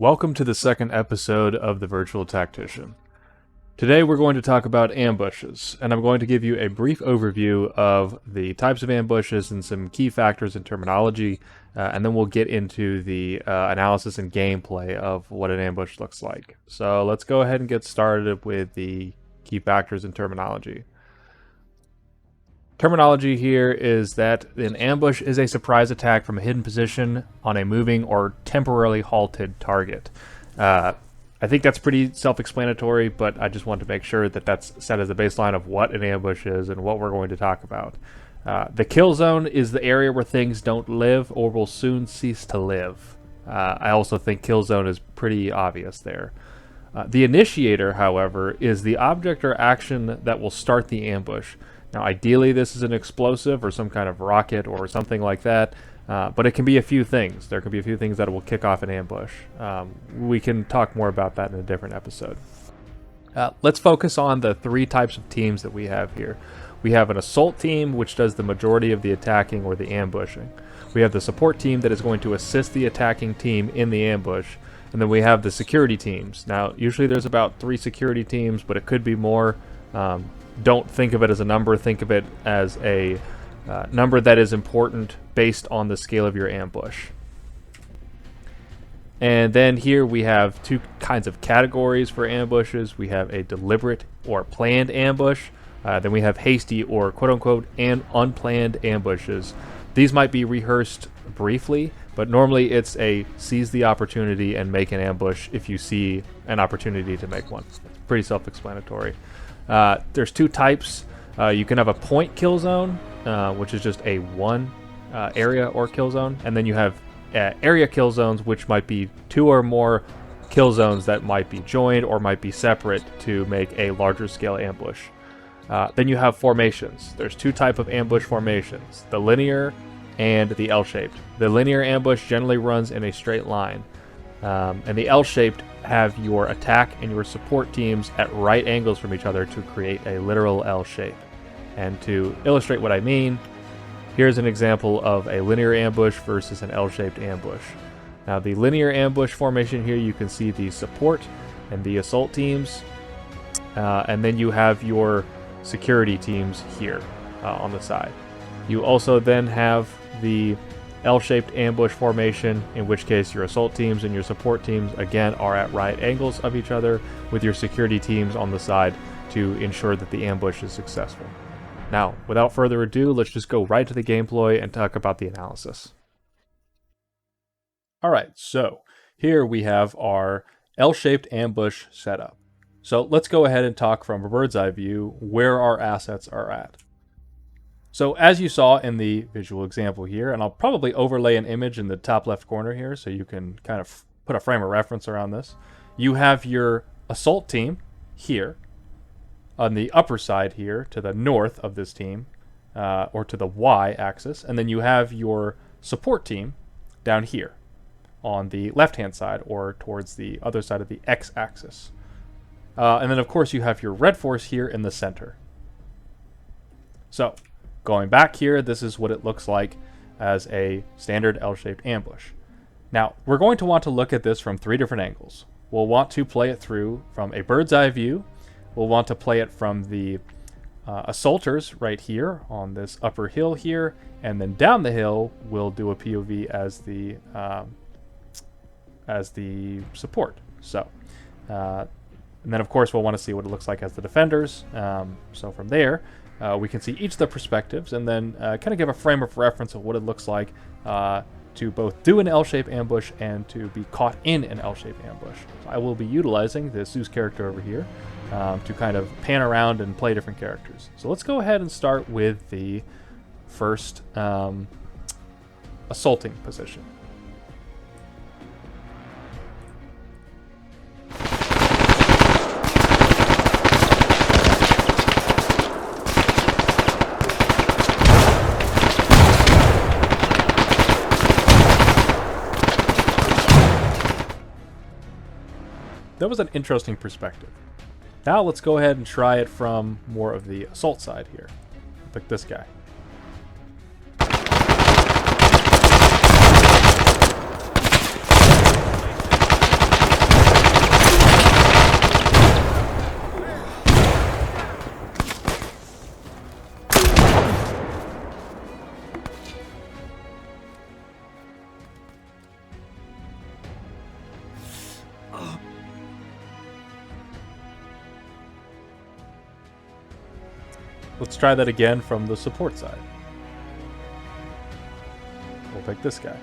Welcome to the second episode of The Virtual Tactician. Today we're going to talk about ambushes, and I'm going to give you a brief overview of the types of ambushes and some key factors and terminology, and then we'll get into the analysis and gameplay of what an ambush looks like. So let's go ahead and get started with the key factors and terminology. Terminology here is that an ambush is a surprise attack from a hidden position on a moving or temporarily halted target. I think that's pretty self-explanatory, but I just want to make sure that that's set as a baseline of what an ambush is and what we're going to talk about. The kill zone is the area where things don't live or will soon cease to live. I also think kill zone is pretty obvious there. The initiator, however, is the object or action that will start the ambush. Now, ideally, this is an explosive or some kind of rocket or something like that, but it can be a few things. There can be a few things that will kick off an ambush. We can talk more about that in a different episode. Let's focus on the three types of teams that we have here. We have an assault team, which does the majority of the attacking or the ambushing. We have the support team that is going to assist the attacking team in the ambush. And then we have the security teams. Now, usually there's about 3 security teams, but it could be more. Don't think of it as a number. Think of it as a number that is important based on the scale of your ambush. And then here we have 2 kinds of categories for ambushes. We have a deliberate or planned ambush. Then we have hasty or quote-unquote and unplanned ambushes. These might be rehearsed briefly, but normally it's a seize the opportunity and make an ambush if you see an opportunity to make one. It's pretty self-explanatory. There's 2 types. You can have a point kill zone, which is just a one area or kill zone, and then you have area kill zones, which might be 2 or more kill zones that might be joined or might be separate to make a larger scale ambush. Then you have formations. There's 2 types of ambush formations, the linear and the L-shaped. The linear ambush generally runs in a straight line, and the L-shaped have your attack and your support teams at right angles from each other to create a literal L shape. And to illustrate what I mean, here's an example of a linear ambush versus an L-shaped ambush. Now, the linear ambush formation here, you can see the support and the assault teams, and then you have your security teams here on the side. You also then have the L-shaped ambush formation, in which case your assault teams and your support teams again are at right angles of each other, with your security teams on the side to ensure that the ambush is successful. Now, without further ado, let's just go right to the gameplay and talk about the analysis. Alright, so here we have our L-shaped ambush setup. So let's go ahead and talk from a bird's eye view where our assets are at. So as you saw in the visual example here, and I'll probably overlay an image in the top left corner here so you can kind of put a frame of reference around this. You have your assault team here on the upper side here to the north of this team, or to the Y axis, and then you have your support team down here on the left-hand side or towards the other side of the X axis. And then of course you have your red force here in the center. So, going back here, this is what it looks like as a standard L-shaped ambush. Now, we're going to want to look at this from 3 different angles. We'll want to play it through from a bird's eye view. We'll want to play it from the assaulters right here on this upper hill here, and then down the hill, we'll do a POV as the support. So, and then of course we'll want to see what it looks like as the defenders. So from there, we can see each of the perspectives and then kind of give a frame of reference of what it looks like to both do an L-shaped ambush and to be caught in an L-shaped ambush. So I will be utilizing the Zeus character over here to kind of pan around and play different characters. So let's go ahead and start with the first assaulting position. That was an interesting perspective. Now let's go ahead and try it from more of the assault side here. Like this guy. Let's try that again from the support side. We'll pick this guy.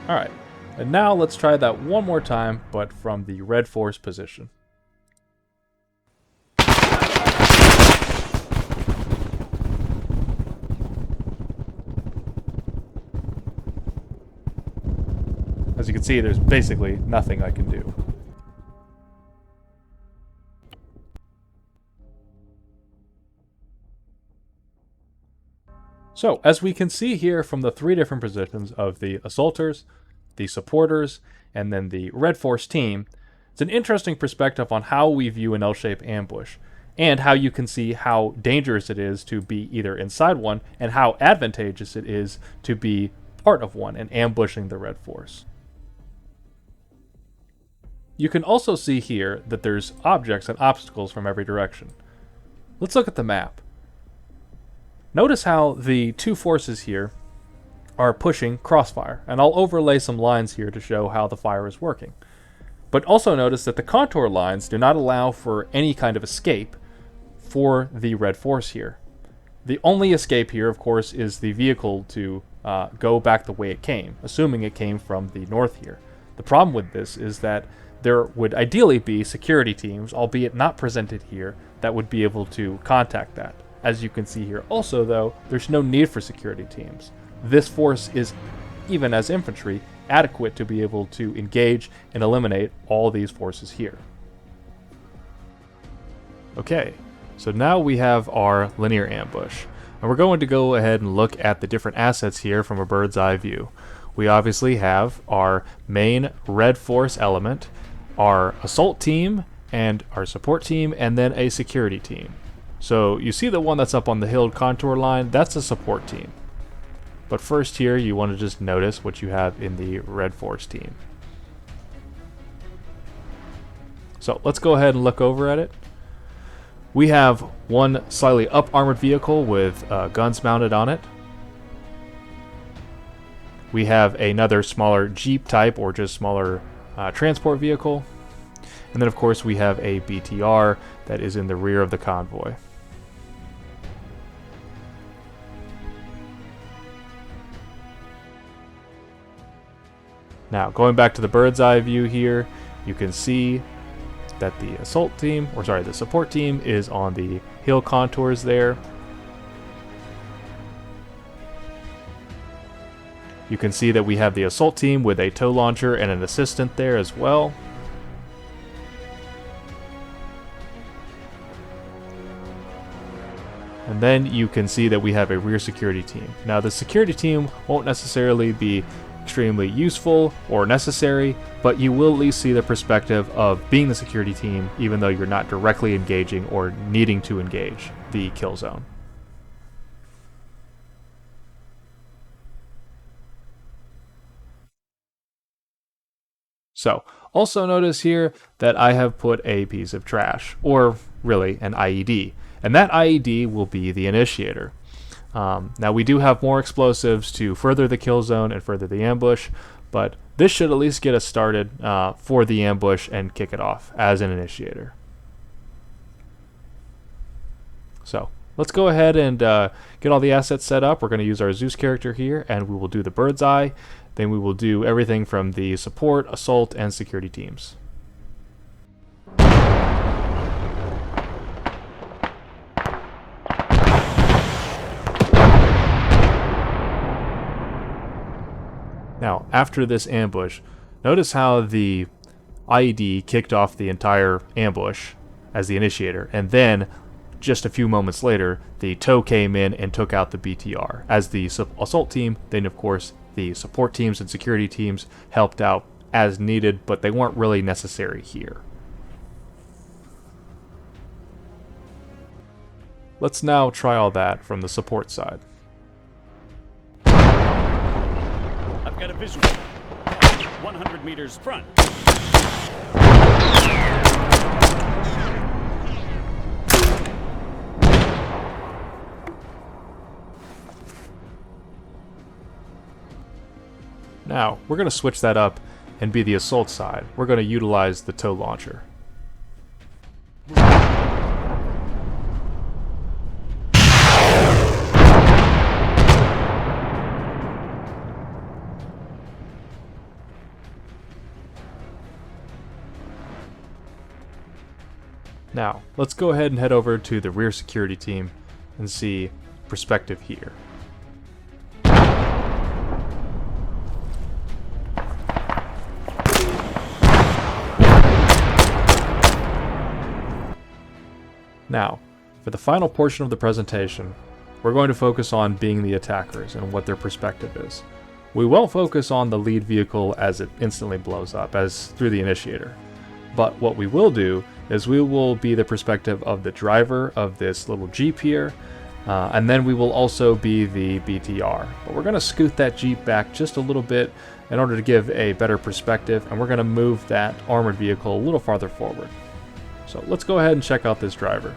Alright, and now let's try that one more time, but from the red force position. As you can see, there's basically nothing I can do. So, as we can see here from the three different positions of the assaulters, the supporters, and then the red force team, it's an interesting perspective on how we view an L-shaped ambush, and how you can see how dangerous it is to be either inside one, and how advantageous it is to be part of one and ambushing the red force. You can also see here that there's objects and obstacles from every direction. Let's look at the map. Notice how the two forces here are pushing crossfire, and I'll overlay some lines here to show how the fire is working. But also notice that the contour lines do not allow for any kind of escape for the red force here. The only escape here, of course, is the vehicle to go back the way it came, assuming it came from the north here. The problem with this is that there would ideally be security teams, albeit not presented here, that would be able to contact that. As you can see here also, though, there's no need for security teams. This force is, even as infantry, adequate to be able to engage and eliminate all these forces here. Okay, so now we have our linear ambush, and we're going to go ahead and look at the different assets here from a bird's eye view. We obviously have our main red force element, our assault team, and our support team, and then a security team. So you see the one that's up on the hill contour line, that's a support team. But first here, you want to just notice what you have in the red force team. So let's go ahead and look over at it. We have one slightly up armored vehicle with guns mounted on it. We have another smaller Jeep type or just smaller transport vehicle. And then of course we have a BTR that is in the rear of the convoy. Now, going back to the bird's eye view here, you can see that the assault team, or sorry, the support team is on the hill contours there. You can see that we have the assault team with a tow launcher and an assistant there as well. And then you can see that we have a rear security team. Now, the security team won't necessarily be extremely useful or necessary, but you will at least see the perspective of being the security team, even though you're not directly engaging or needing to engage the kill zone. So, also notice here that I have put a piece of trash, or really an IED, and that IED will be the initiator. Now we do have more explosives to further the kill zone and further the ambush, but this should at least get us started for the ambush and kick it off as an initiator. So let's go ahead and get all the assets set up. We're going to use our Zeus character here, and we will do the bird's eye. Then we will do everything from the support, assault, and security teams. Now, after this ambush, notice how the IED kicked off the entire ambush as the initiator, and then just a few moments later, the tow came in and took out the BTR. As the assault team, then of course the support teams and security teams helped out as needed, but they weren't really necessary here. let's now try all that from the support side. I've got a visual. 100 meters front. Now, we're going to switch that up and be the assault side. We're going to utilize the tow launcher. Now, let's go ahead and head over to the rear security team and see perspective here. Now, for the final portion of the presentation, we're going to focus on being the attackers and what their perspective is. We won't focus on the lead vehicle as it instantly blows up, as through the initiator. But what we will do is we will be the perspective of the driver of this little Jeep here, and then we will also be the BTR. But we're going to scoot that Jeep back just a little bit in order to give a better perspective, and we're going to move that armored vehicle a little farther forward. So let's go ahead and check out this driver.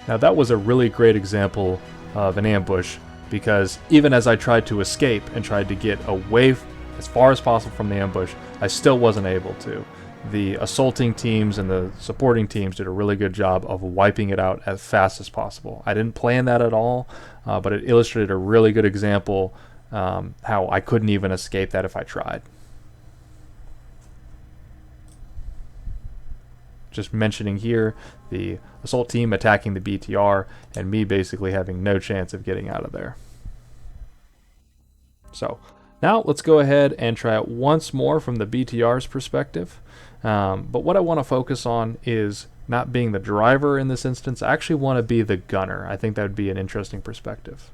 Now that was a really great example of an ambush, because even as I tried to escape and tried to get away as far as possible from the ambush, I still wasn't able to. The assaulting teams and the supporting teams did a really good job of wiping it out as fast as possible. I didn't plan that at all, but it illustrated a really good example how I couldn't even escape that if I tried. Just mentioning here the assault team attacking the BTR and me basically having no chance of getting out of there. So now let's go ahead and try it once more from the BTR's perspective. But what I want to focus on is not being the driver in this instance. I actually want to be the gunner. I think that would be an interesting perspective.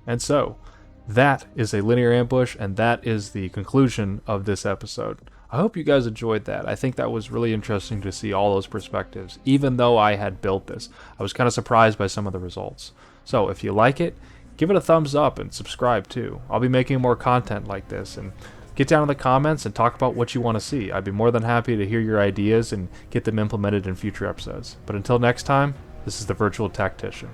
And so, that is a linear ambush, and that is the conclusion of this episode. I hope you guys enjoyed that. I think that was really interesting to see all those perspectives. Even though I had built this, I was kind of surprised by some of the results. So if you like it, give it a thumbs up and subscribe too. I'll be making more content like this, and get down in the comments and talk about what you want to see. I'd be more than happy to hear your ideas and get them implemented in future episodes. But until next time, this is the Virtual Tactician.